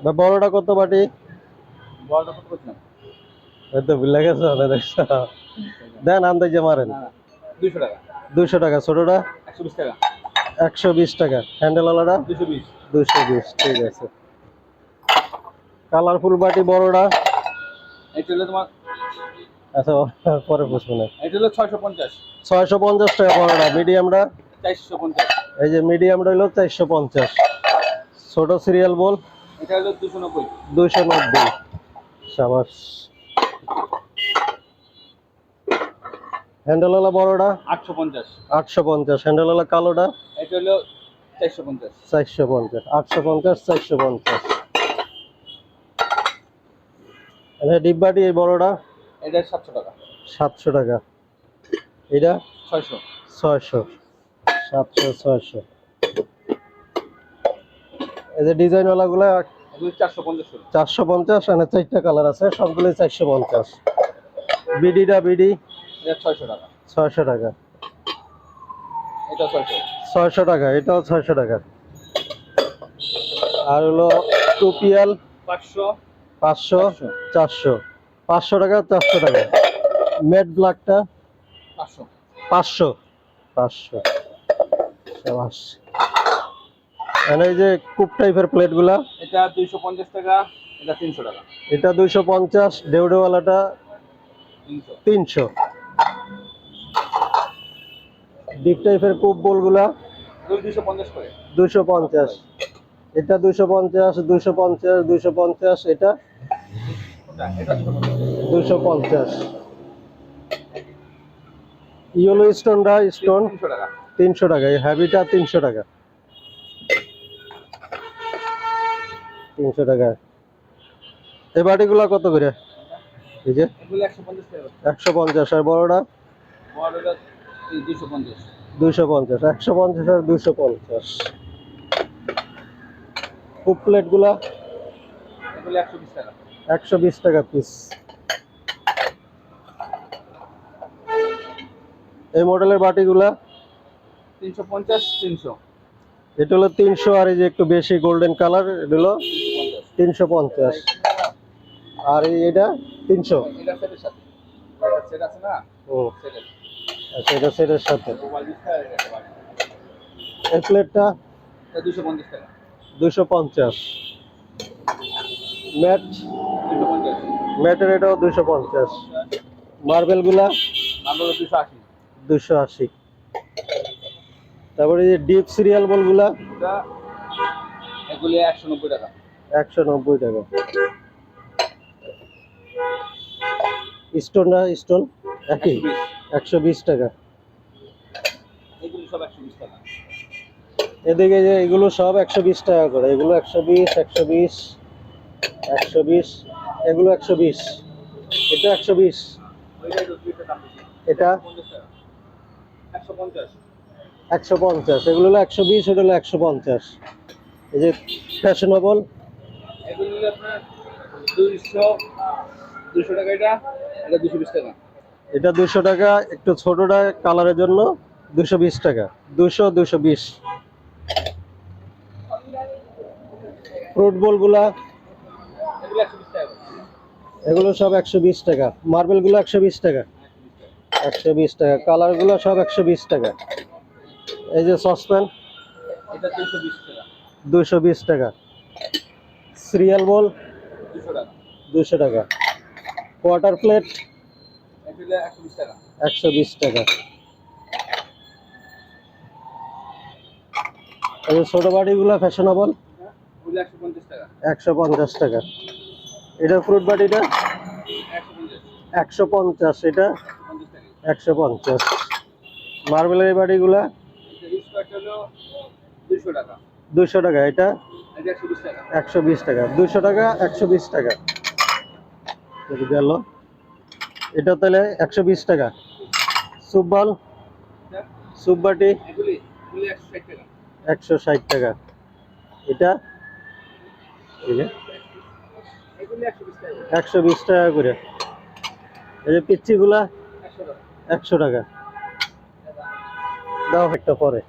বড়টা কত বাটি? বড়টা কত করছেন? এই তো ভুলে গেছো না দেখছো। দেন আন্দাজে মারেন। 200 টাকা। 200 টাকা। ছোটটা 120 টাকা। 120 টাকা। হ্যান্ডেলওয়ালাটা 220। 220। ঠিক আছে। কালারফুল বাটি বড়টা এটা হলো তোমার, আচ্ছা পরে বুঝবো না। এটা হলো 650। 650 টাকা বড়টা। মিডিয়ামটা 450। এই যে মিডিয়ামটা হলো 450। ছোট সিরিয়াল বল এটা হলো 290। 290। সাবাস। হ্যান্ডেলওয়ালা বড়টা 850। 850। হ্যান্ডেলওয়ালা কালোটা এটা হলো 450। 450। 850 450। আচ্ছা ডিব্বাটি এই বড়টা এটা 700 টাকা। 700 টাকা। এটা 600। 600। 700 600। এই যে ডিজাইনওয়ালা গুলা এগুলো 450 টাকা। 450। আর চারটা কালার আছে, সবগুলোই 450। বিডিটা বিডি এটা 600 টাকা। 600 টাকা। এটা 600। 600 টাকা। এটাও 600 টাকা। আর হলো টুপিয়াল 500। 500 400। 500 টাকা 400 টাকা। ম্যাট ব্ল্যাকটা 500। 500। 500। সাবাস। আর এই যে কুপ টাইপের প্লেটগুলা এটা 250 টাকা। এটা 300 টাকা। এটা 250। ডেউডেওয়ালাটা 300। 300। ডিপ টাইপের কুপ বোলগুলা এগুলো 250 করে। 250। এটা 250 250 250। এটা এটা 250। 250। ইয়েলো স্টোনটা স্টোন 300 টাকা। 300 টাকা। এই হ্যাভিটা 300 টাকা। 300 টাকা। এই বাটিগুলা কত করে? এই যে এগুলো 150 টাকা। 150। আর বড়টা বড়টা 250। 250। 150 আর 250। কুপ প্লেটগুলা এগুলো 120 টাকা। 120 টাকা পিস। এই মডেলের বাটিগুলা 350 300। এটা হলো 300। আর এই যে একটু বেশি গোল্ডেন কালার এটা হলো 350। আর এটা 300। এটা সেটের সাথে। এটা সেট আছে না? ও সেটের। আচ্ছা, এটা সেটের সাথে। মোবাইল দিতে আর এটা বাড়ি। এই প্লেটটা এটা 250 টাকা। 250। ম্যাট 250। ম্যাটের এটাও 250। মার্বেলগুলা নাম্বার 280। 280। তারপরে এই যে ডিপ সিরিয়াল বলগুলা এটা এগুলি 190 টাকা। 190 টাকা। স্টোনটা স্টোন একই 120 টাকা। এগুলি সব 120 টাকা। এদিকে যে এগুলো সব 120 টাকা করে। এগুলো 120 120 120। এগুলো 120। এটা 120। ওইটাই তো দুইটা দাম বেশি। এটা 50 টাকা। 150। 150। এগুলো হলো 120। এটা হলো 150। এই যে ফ্যাশনেবল এগুলি হলো আপনার 200 200 টাকা এটা। এটা 220 টাকা। এটা 200 টাকা। একটু ছোটটা কালারের জন্য 220 টাকা। 200 220। ফ্রুট বলগুলা এগুলো 120 টাকা করে। এগুলো সব 120 টাকা। মার্বেলগুলো 120 টাকা। 120 টাকা। কালারগুলো সব 120 টাকা। এই যে সসপ্যান এটা 220 টাকা। 220 টাকা। সিরিয়াল বল 200 টাকা। 200 টাকা। কোয়ার্টার প্লেট এগুলো 120 টাকা। 120 টাকা। এই যে ছোট বাটিগুলো ফ্যাশনেবল ওগুলো 150 টাকা। 150 টাকা। এটা ফ্রুট বাটিটা 150। 150। এটা 150 টাকা। 150। মার্বেলের এই বাটিগুলা এটা স্কয়ার হলো 200 টাকা। 200 টাকা। এটা এটা 120 টাকা। 120 টাকা। 200 টাকা 120 টাকা। এটা গেল। এটা তাহলে 120 টাকা। সুপ বল সুপ বাটি এগুলি এগুলি 160 টাকা। 160 টাকা। এটা এই যে এগুলি 120 টাকা। 120 টাকা করে। এই যে পিচ্চিগুলা 100 টাকা। 100 টাকা। দাও একটা পরে।